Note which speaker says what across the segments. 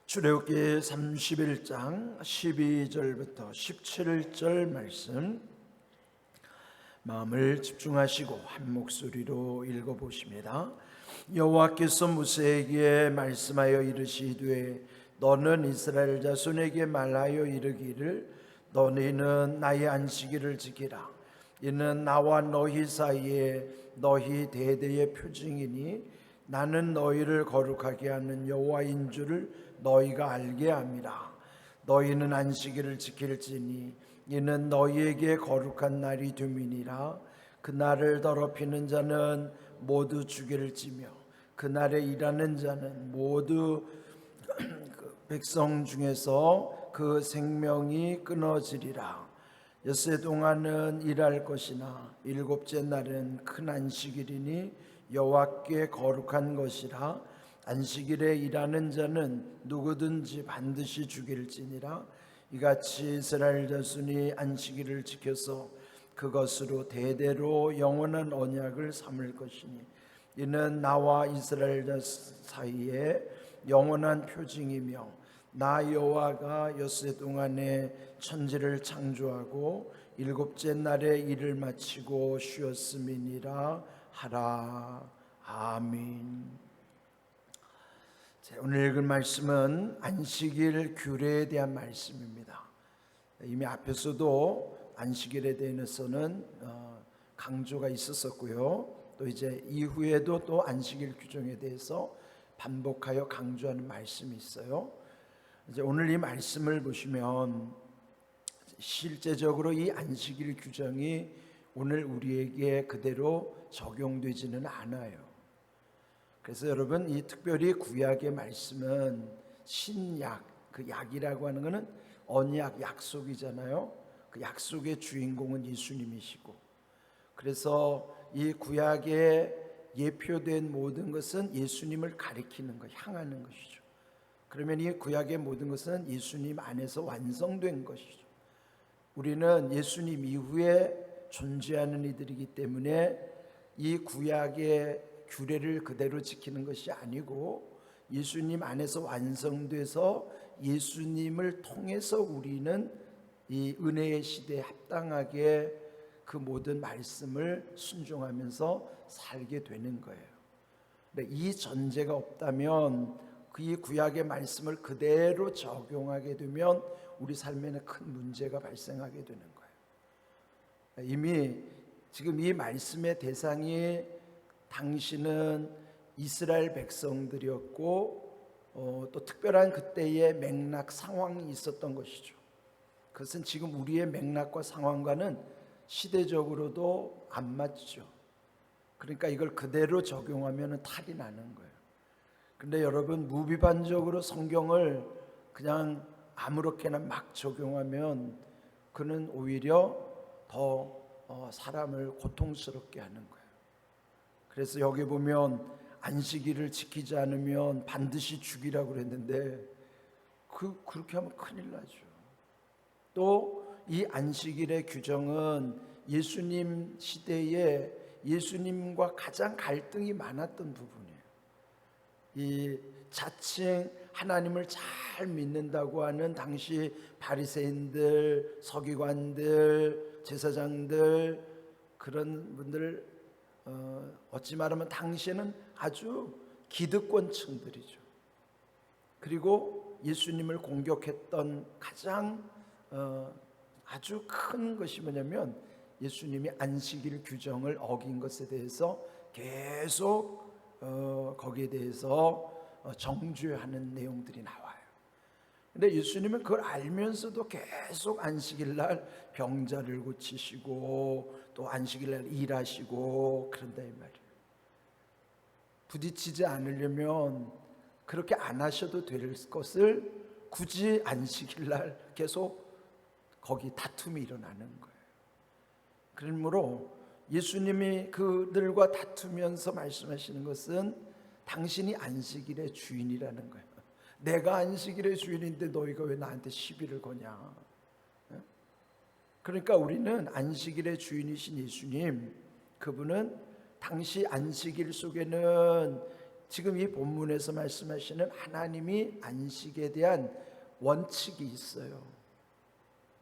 Speaker 1: 출애굽기 31장 12절부터 17절 말씀 마음을 집중하시고 한 목소리로 읽어보십니다. 여호와께서 모세에게 말씀하여 이르시되 너는 이스라엘 자손에게 말하여 이르기를 너희는 나의 안식일을 지키라. 이는 나와 너희 사이에 너희 대대의 표징이니 나는 너희를 거룩하게 하는 여호와인 줄을 너희가 알게 함이라. 너희는 안식일을 지킬지니 이는 너희에게 거룩한 날이 됨이니라. 그날을 더럽히는 자는 모두 죽일지며 그날에 일하는 자는 모두 백성 중에서 그 생명이 끊어지리라. 엿새 동안은 일할 것이나 일곱째 날은 큰 안식일이니 여호와께 거룩한 것이라. 안식일에 일하는 자는 누구든지 반드시 죽일지니라. 이같이 이스라엘 자손이 안식일을 지켜서 그것으로 대대로 영원한 언약을 삼을 것이니 이는 나와 이스라엘 자손 사이에 영원한 표징이며 나 여호와가 엿새 동안에 천지를 창조하고 일곱째 날에 일을 마치고 쉬었음이니라 하라. 아멘. 오늘 읽은 말씀은 안식일 규례에 대한 말씀입니다. 이미 앞에서도 안식일에 대해서는 강조가 있었었고요. 또 이제 이후에도 또 안식일 규정에 대해서 반복하여 강조하는 말씀이 있어요. 이제 오늘 이 말씀을 보시면 실제적으로 이 안식일 규정이 오늘 우리에게 그대로 적용되지는 않아요. 그래서 여러분, 이 특별히 구약의 말씀은 신약, 그 약이라고 하는 것은 언약, 약속이잖아요. 그 약속의 주인공은 예수님이시고, 그래서 이 구약에 예표된 모든 것은 예수님을 가리키는 것, 향하는 것이죠. 그러면 이 구약의 모든 것은 예수님 안에서 완성된 것이죠. 우리는 예수님 이후에 존재하는 이들이기 때문에 이 구약의 규례를 그대로 지키는 것이 아니고 예수님 안에서 완성돼서 예수님을 통해서 우리는 이 은혜의 시대에 합당하게 그 모든 말씀을 순종하면서 살게 되는 거예요. 근데 이 전제가 없다면 그 구약의 말씀을 그대로 적용하게 되면 우리 삶에는 큰 문제가 발생하게 되는 거예요. 이미 지금 이 말씀의 대상이 당시는 이스라엘 백성들이었고 또 특별한 그때의 맥락 상황이 있었던 것이죠. 그것은 지금 우리의 맥락과 상황과는 시대적으로도 안 맞죠. 그러니까 이걸 그대로 적용하면 탈이 나는 거예요. 근데 여러분, 무비판적으로 성경을 그냥 아무렇게나 막 적용하면 그는 오히려 더 사람을 고통스럽게 하는 거예요. 그래서 여기 보면 안식일을 지키지 않으면 반드시 죽이라고 그랬는데 그렇게 하면 큰일 나죠. 또 이 안식일의 규정은 예수님 시대에 예수님과 가장 갈등이 많았던 부분이에요. 이 자칭 하나님을 잘 믿는다고 하는 당시 바리새인들, 서기관들, 제사장들, 그런 분들 어찌 말하면 당시에는 아주 기득권층들이죠. 그리고 예수님을 공격했던 가장 아주 큰 것이 뭐냐면 예수님이 안식일 규정을 어긴 것에 대해서 계속 거기에 대해서 정죄하는 내용들이 나와요. 근데 예수님은 그걸 알면서도 계속 안식일 날 병자를 고치시고 또 안식일 날 일하시고 그런다 이 말이에요. 부딪히지 않으려면 그렇게 안 하셔도 될 것을 굳이 안식일 날 계속 거기 다툼이 일어나는 거예요. 그러므로 예수님이 그들과 다투면서 말씀하시는 것은 당신이 안식일의 주인이라는 거예요. 내가 안식일의 주인인데 너희가 왜 나한테 시비를 거냐. 그러니까 우리는 안식일의 주인이신 예수님, 그분은 당시 안식일 속에는 지금 이 본문에서 말씀하시는 하나님이 안식에 대한 원칙이 있어요.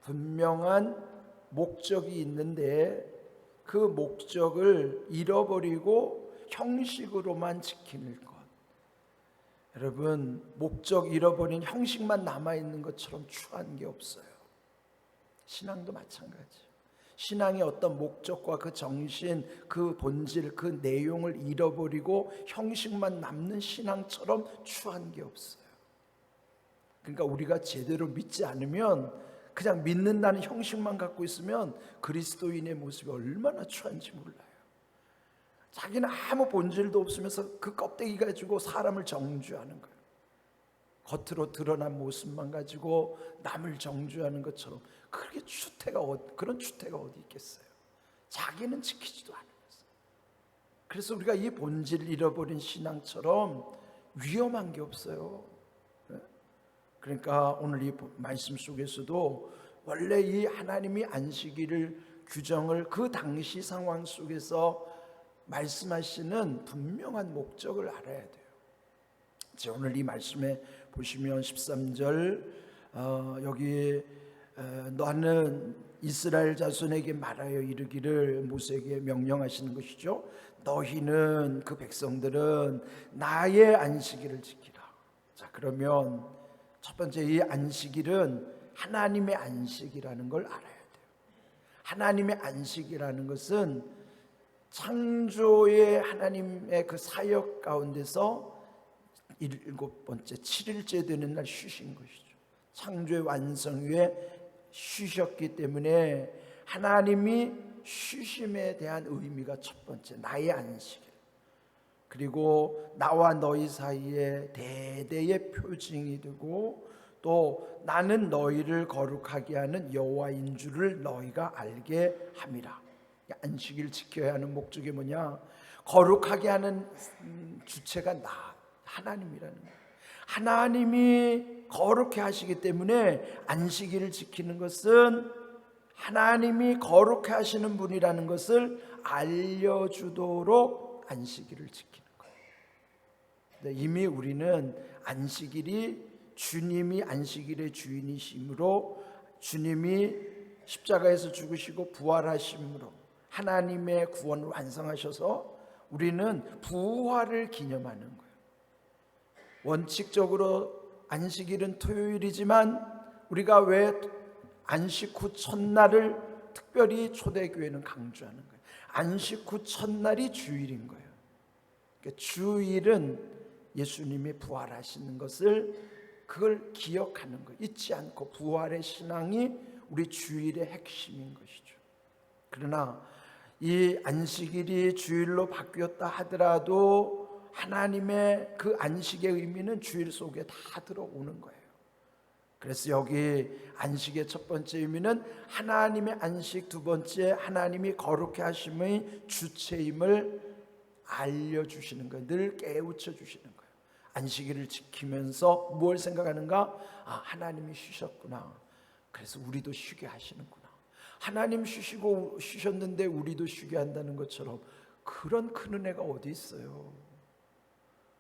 Speaker 1: 분명한 목적이 있는데 그 목적을 잃어버리고 형식으로만 지키는 것. 여러분, 목적 잃어버린 형식만 남아있는 것처럼 추한 게 없어요. 신앙도 마찬가지예요. 신앙의 어떤 목적과 그 정신, 그 본질, 그 내용을 잃어버리고 형식만 남는 신앙처럼 추한 게 없어요. 그러니까 우리가 제대로 믿지 않으면, 그냥 믿는다는 형식만 갖고 있으면 그리스도인의 모습이 얼마나 추한지 몰라요. 자기는 아무 본질도 없으면서 그 껍데기 가지고 사람을 정죄하는 거예요. 겉으로 드러난 모습만 가지고 남을 정죄하는 것처럼. 그렇게 그런 추태가 어디 있겠어요. 자기는 지키지도 않으면서. 그래서 우리가 이 본질을 잃어버린 신앙처럼 위험한 게 없어요. 그러니까 오늘 이 말씀 속에서도 원래 이 하나님이 안식일을 규정을 그 당시 상황 속에서 말씀하시는 분명한 목적을 알아야 돼요. 오늘 이 말씀에 보시면 13절 여기 너는 이스라엘 자손에게 말하여 이르기를, 모세에게 명령하시는 것이죠. 너희는, 그 백성들은 나의 안식일을 지키라. 자, 그러면 첫 번째, 이 안식일은 하나님의 안식이라는 걸 알아야 돼요. 하나님의 안식이라는 것은 창조의 하나님의 그 사역 가운데서 7번째 7일째 되는 날 쉬신 것이죠. 창조의 완성 후에 쉬셨기 때문에 하나님이 쉬심에 대한 의미가 첫 번째, 나의 안식일. 그리고 나와 너희 사이에 대대의 표징이 되고, 또 나는 너희를 거룩하게 하는 여호와인 줄을 너희가 알게 함이라. 안식일 지켜야 하는 목적이 뭐냐? 거룩하게 하는 주체가 하나님이라는 거예요. 하나님이 거룩해 하시기 때문에 안식일을 지키는 것은 하나님이 거룩해 하시는 분이라는 것을 알려주도록 안식일을 지키는 거예요. 근데 이미 우리는 안식일이 주님이 안식일의 주인이심으로, 주님이 십자가에서 죽으시고 부활하심으로 하나님의 구원을 완성하셔서 우리는 부활을 기념하는 거예요. 원칙적으로 안식일은 토요일이지만 우리가 왜 안식 후 첫날을 특별히 초대교회는 강조하는 거예요. 안식 후 첫날이 주일인 거예요. 그러니까 주일은 예수님이 부활하시는 것을, 그걸 기억하는 거예요. 잊지 않고. 부활의 신앙이 우리 주일의 핵심인 것이죠. 그러나 이 안식일이 주일로 바뀌었다 하더라도 하나님의 그 안식의 의미는 주일 속에 다 들어오는 거예요. 그래서 여기 안식의 첫 번째 의미는 하나님의 안식, 두 번째 하나님이 거룩해 하심의 주체임을 알려주시는 거예요. 늘 깨우쳐 주시는 거예요. 안식일을 지키면서 뭘 생각하는가? 하나님이 쉬셨구나. 그래서 우리도 쉬게 하시는구나. 하나님 쉬셨는데 우리도 쉬게 한다는 것처럼 그런 큰 은혜가 어디 있어요.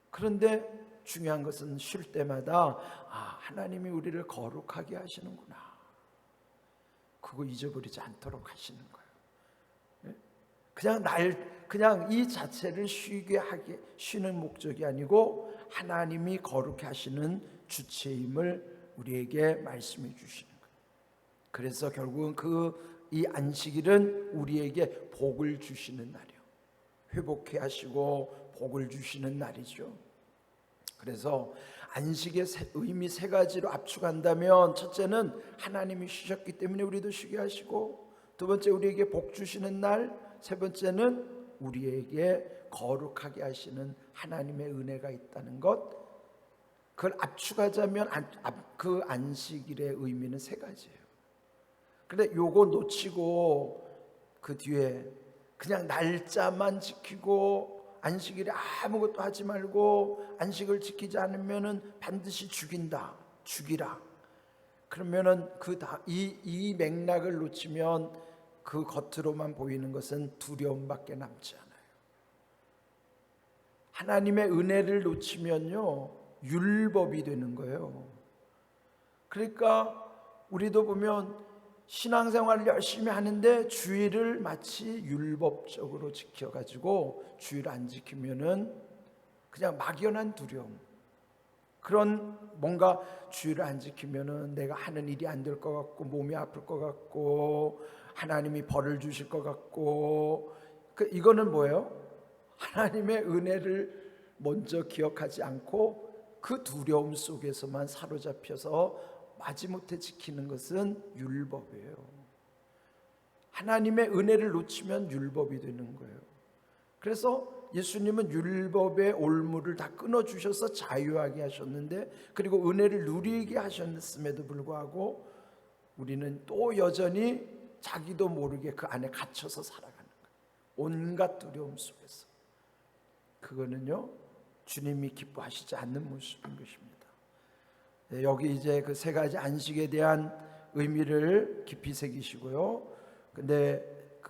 Speaker 1: 그런데 중요한 것은 쉴 때마다 하나님이 우리를 거룩하게 하시는구나. 그거 잊어버리지 않도록 하시는 거예요. 그냥 이 자체를 쉬는 목적이 아니고 하나님이 거룩해 하시는 주체임을 우리에게 말씀해 주시는 거예요. 그래서 결국은 이 안식일은 우리에게 복을 주시는 날이에요. 회복해 하시고 복을 주시는 날이죠. 그래서 안식의 의미 세 가지로 압축한다면, 첫째는 하나님이 쉬셨기 때문에 우리도 쉬게 하시고, 두 번째 우리에게 복 주시는 날, 세 번째는 우리에게 거룩하게 하시는 하나님의 은혜가 있다는 것. 그걸 압축하자면 그 안식일의 의미는 세 가지예요. 그런데 요거 놓치고 그 뒤에 그냥 날짜만 지키고 안식일에 아무것도 하지 말고 안식을 지키지 않으면은 반드시 죽이라. 그러면은 이 맥락을 놓치면 그 겉으로만 보이는 것은 두려움밖에 남지 않아요. 하나님의 은혜를 놓치면요 율법이 되는 거예요. 그러니까 우리도 보면 신앙생활을 열심히 하는데 주일을 마치 율법적으로 지켜가지고 주일 안 지키면은 그냥 막연한 두려움, 그런 뭔가 주일을 안 지키면은 내가 하는 일이 안 될 것 같고 몸이 아플 것 같고 하나님이 벌을 주실 것 같고, 이거는 뭐예요? 하나님의 은혜를 먼저 기억하지 않고 그 두려움 속에서만 사로잡혀서 마지못해 지키는 것은 율법이에요. 하나님의 은혜를 놓치면 율법이 되는 거예요. 그래서 예수님은 율법의 올무를 다 끊어주셔서 자유하게 하셨는데, 그리고 은혜를 누리게 하셨음에도 불구하고 우리는 또 여전히 자기도 모르게 그 안에 갇혀서 살아가는 거예요. 온갖 두려움 속에서. 그거는요 주님이 기뻐하시지 않는 모습인 것입니다. 여기 이제 그 세 가지 안식에 대한 의미를 깊이 새기시고요. 근데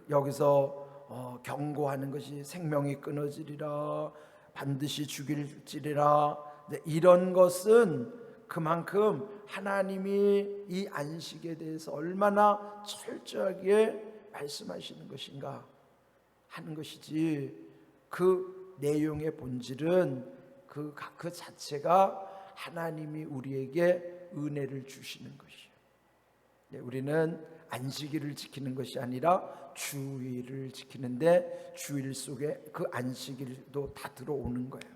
Speaker 1: 여기서 경고하는 것이 생명이 끊어지리라, 반드시 죽일지리라, 이런 것은 그만큼 하나님이 이 안식에 대해서 얼마나 철저하게 말씀하시는 것인가 하는 것이지, 그 내용의 본질은 그 자체가 하나님이 우리에게 은혜를 주시는 것이에요. 우리는 안식일을 지키는 것이 아니라 주일을 지키는데 주일 속에 그 안식일도 다 들어오는 거예요.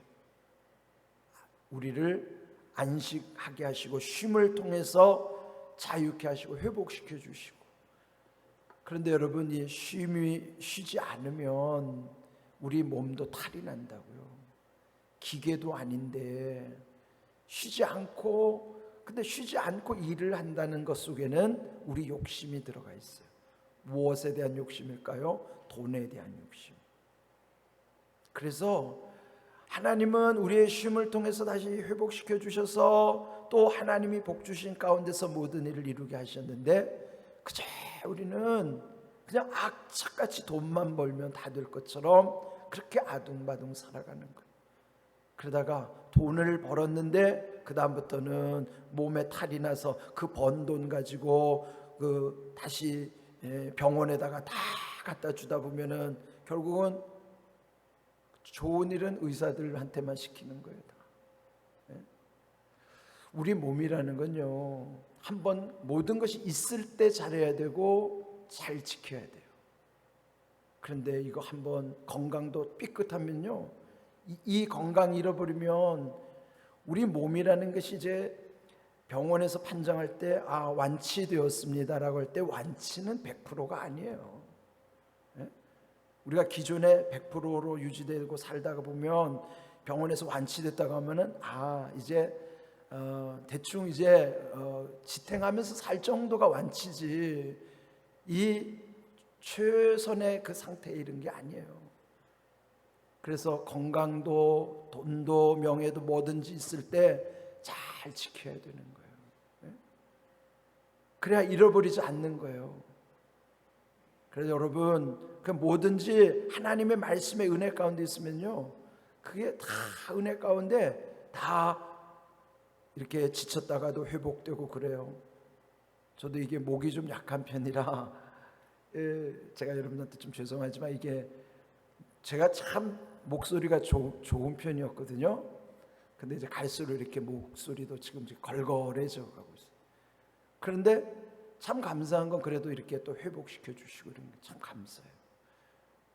Speaker 1: 우리를 안식하게 하시고 쉼을 통해서 자유케 하시고 회복시켜 주시고. 그런데 여러분, 이 쉬지 않으면 우리 몸도 탈이 난다고요. 기계도 아닌데 쉬지 않고, 근데 쉬지 않고 일을 한다는 것 속에는 우리 욕심이 들어가 있어요. 무엇에 대한 욕심일까요? 돈에 대한 욕심. 그래서 하나님은 우리의 쉼을 통해서 다시 회복시켜 주셔서 또 하나님이 복 주신 가운데서 모든 일을 이루게 하셨는데, 그저 우리는 그냥 악착같이 돈만 벌면 다 될 것처럼 그렇게 아둥바둥 살아가는 거예요. 그러다가 돈을 벌었는데 그 다음부터는 몸에 탈이 나서 그 번 돈 가지고 다시 병원에다가 다 갖다 주다 보면은 결국은 좋은 일은 의사들한테만 시키는 거예요. 다. 우리 몸이라는 건요, 한번 모든 것이 있을 때 잘해야 되고 잘 지켜야 돼요. 그런데 이거 한번 건강도 삐끗하면요, 이 건강 잃어버리면 우리 몸이라는 것이 이제 병원에서 판정할 때 완치되었습니다라고 할 때 완치는 100%가 아니에요. 우리가 기존에 100%로 유지되고 살다가 보면 병원에서 완치됐다고 하면은 이제 대충 이제 지탱하면서 살 정도가 완치지, 이 최선의 그 상태에 이른 게 아니에요. 그래서 건강도 돈도 명예도 뭐든지 있을 때 잘 지켜야 되는 거예요. 그래야 잃어버리지 않는 거예요. 그래서 여러분, 그 뭐든지 하나님의 말씀의 은혜 가운데 있으면요, 그게 다 은혜 가운데 다 이렇게 지쳤다가도 회복되고 그래요. 저도 이게 목이 좀 약한 편이라 제가 여러분한테 좀 죄송하지만 이게 제가 참 목소리가 좋은 편이었거든요. 근데 이제 갈수록 이렇게 목소리도 지금 걸걸해져 가고 있어요. 그런데 참 감사한 건 그래도 이렇게 또 회복시켜 주시고 이런 게 참 감사해요.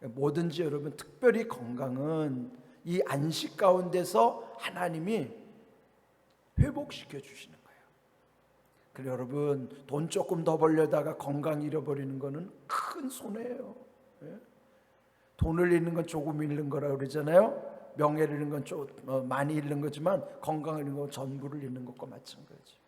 Speaker 1: 뭐든지 여러분, 특별히 건강은 이 안식 가운데서 하나님이 회복시켜 주시는 거예요. 그래서 여러분, 돈 조금 더 벌려다가 건강 잃어버리는 거는 큰 손해예요. 돈을 잃는 건 조금 잃는 거라고 그러잖아요. 명예를 잃는 건 좀 많이 잃는 거지만 건강을 잃는 건 전부를 잃는 것과 마찬가지.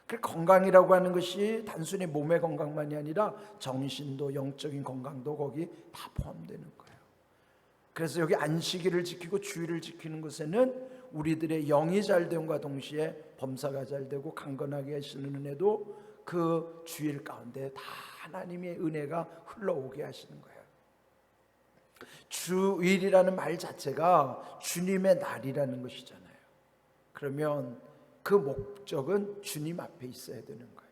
Speaker 1: 그 건강이라고 하는 것이 단순히 몸의 건강만이 아니라 정신도, 영적인 건강도 거기 다 포함되는 거예요. 그래서 여기 안식일을 지키고 주일을 지키는 것에는 우리들의 영이 잘됨과 동시에 범사가 잘되고 강건하게 하시는 은혜도 그 주일 가운데 다 하나님의 은혜가 흘러오게 하시는 거예요. 주일이라는 말 자체가 주님의 날이라는 것이잖아요. 그러면 그 목적은 주님 앞에 있어야 되는 거예요.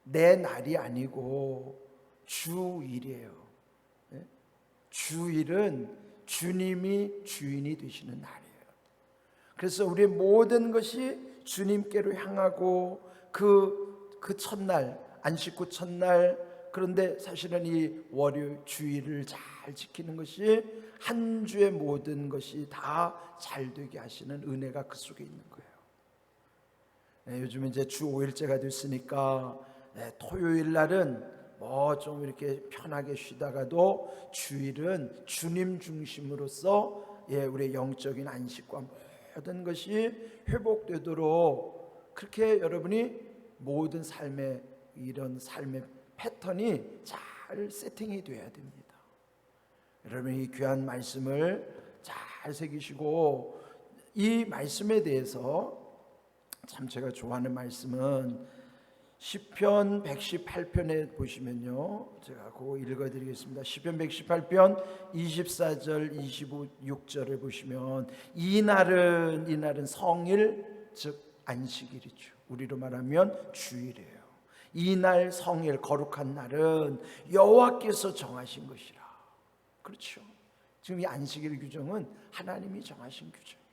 Speaker 1: 내 날이 아니고 주일이에요. 네? 주일은 주님이 주인이 되시는 날이에요. 그래서 우리의 모든 것이 주님께로 향하고 그 첫날, 안식구 첫날, 그런데 사실은 이 월요 주일을 잘 지키는 것이 한 주의 모든 것이 다 잘 되게 하시는 은혜가 그 속에 있는 거예요. 네, 요즘 이제 주 5일째가 됐으니까 토요일 날은 뭐 좀 이렇게 편하게 쉬다가도 주일은 주님 중심으로서 우리의 영적인 안식과 모든 것이 회복되도록 그렇게 여러분이 모든 삶의 이런 삶의 패턴이 잘 세팅이 돼야 됩니다. 여러분이 이 귀한 말씀을 잘 새기시고, 이 말씀에 대해서 참 제가 좋아하는 말씀은 시편 118편에 보시면요, 제가 그거 읽어드리겠습니다. 시편 118편 24절 26절을 보시면 이 날은 성일, 즉 안식일이죠. 우리로 말하면 주일이에요. 이 날 성일, 거룩한 날은 여호와께서 정하신 것이라. 그렇죠. 지금 이 안식일 규정은 하나님이 정하신 규정이에요.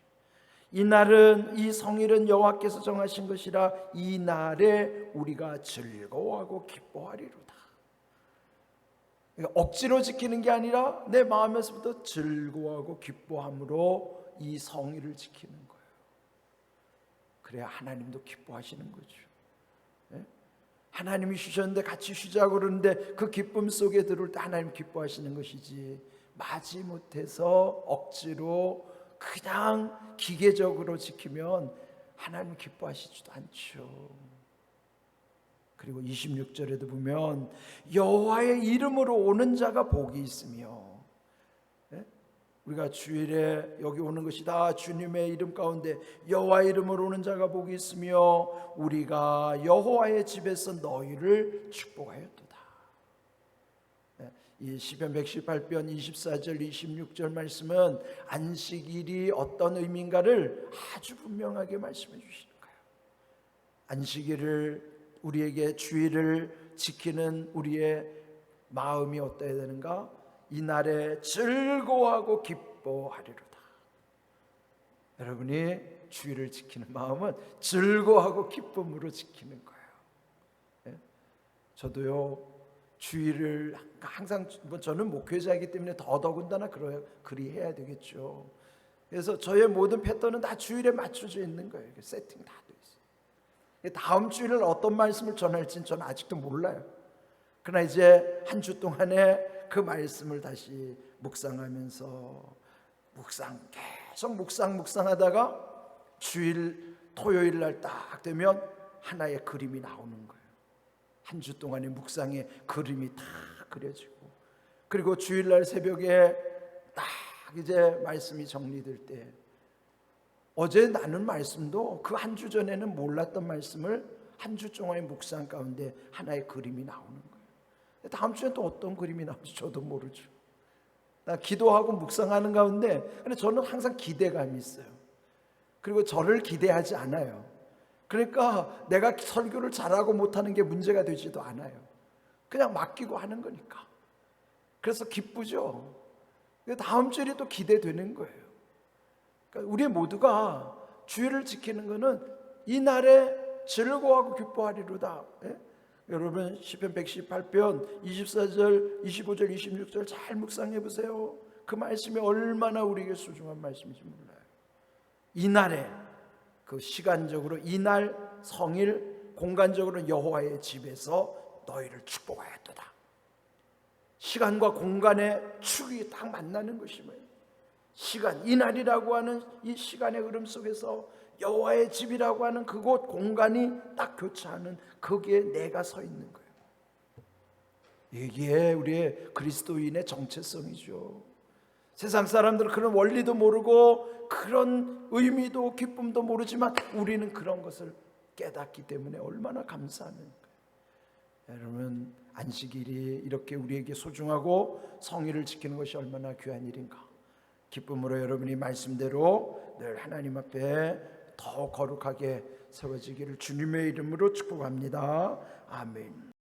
Speaker 1: 이 날은, 이 성일은 여호와께서 정하신 것이라 이 날에 우리가 즐거워하고 기뻐하리로다. 그러니까 억지로 지키는 게 아니라 내 마음에서부터 즐거워하고 기뻐함으로 이 성일을 지키는 거예요. 그래야 하나님도 기뻐하시는 거죠. 하나님이 주셨는데 같이 쉬자고 그러는데 그 기쁨 속에 들어올 때 하나님 기뻐하시는 것이지, 마지못해서 억지로 그냥 기계적으로 지키면 하나님 기뻐하시지도 않죠. 그리고 26절에도 보면 여호와의 이름으로 오는 자가 복이 있으며, 우리가 주일에 여기 오는 것이 다 주님의 이름 가운데 여호와의 이름으로 오는 자가 복이 있으며 우리가 여호와의 집에서 너희를 축복하였도다. 이 시편 118편 24절 26절 말씀은 안식일이 어떤 의미인가를 아주 분명하게 말씀해 주시는 거예요. 안식일을, 우리에게 주일을 지키는 우리의 마음이 어떠해야 되는가? 이 날에 즐거워하고 기뻐하리로다. 여러분이 주일을 지키는 마음은 즐거워하고 기쁨으로 지키는 거예요. 저도요, 주일을 항상, 저는 목회자이기 때문에 더더군다나 그리 해야 되겠죠. 그래서 저의 모든 패턴은 다 주일에 맞춰져 있는 거예요. 세팅 다 돼 있어요. 다음 주일은 어떤 말씀을 전할지는 저는 아직도 몰라요. 그러나 이제 한 주 동안에 그 말씀을 다시 묵상하면서 계속 묵상하다가 주일 토요일 날 딱 되면 하나의 그림이 나오는 거예요. 한 주 동안의 묵상의 그림이 다 그려지고, 그리고 주일날 새벽에 딱 이제 말씀이 정리될 때, 어제 나눈 말씀도 그 한 주 전에는 몰랐던 말씀을 한 주 동안의 묵상 가운데 하나의 그림이 나오는 거예요. 다음 주에 또 어떤 그림이 나올지 저도 모르죠. 나 기도하고 묵상하는 가운데, 근데 저는 항상 기대감이 있어요. 그리고 저를 기대하지 않아요. 그러니까 내가 설교를 잘하고 못하는 게 문제가 되지도 않아요. 그냥 맡기고 하는 거니까. 그래서 기쁘죠. 다음 주일이 또 기대되는 거예요. 그러니까 우리 모두가 주일을 지키는 것은 이 날에 즐거워하고 기뻐하리로다. 여러분 시편 118편 24절 25절 26절 잘 묵상해 보세요. 그 말씀이 얼마나 우리에게 소중한 말씀인지 몰라요. 이 날에, 그 시간적으로 이날 성일, 공간적으로 여호와의 집에서 너희를 축복하였도다. 시간과 공간의 축이 딱 만나는 것이 뭐예요? 시간, 이날이라고 하는 이 시간의 흐름 속에서 여호와의 집이라고 하는 그곳 공간이 딱 교차하는, 거기에 내가 서 있는 거예요. 이게 우리의 그리스도인의 정체성이죠. 세상 사람들은 그런 원리도 모르고 그런 의미도 기쁨도 모르지만 우리는 그런 것을 깨닫기 때문에 얼마나 감사하는 거예요. 여러분, 안식일이 이렇게 우리에게 소중하고 성의를 지키는 것이 얼마나 귀한 일인가. 기쁨으로 여러분이 말씀대로 늘 하나님 앞에 더 거룩하게 세워지기를 주님의 이름으로 축복합니다. 아멘.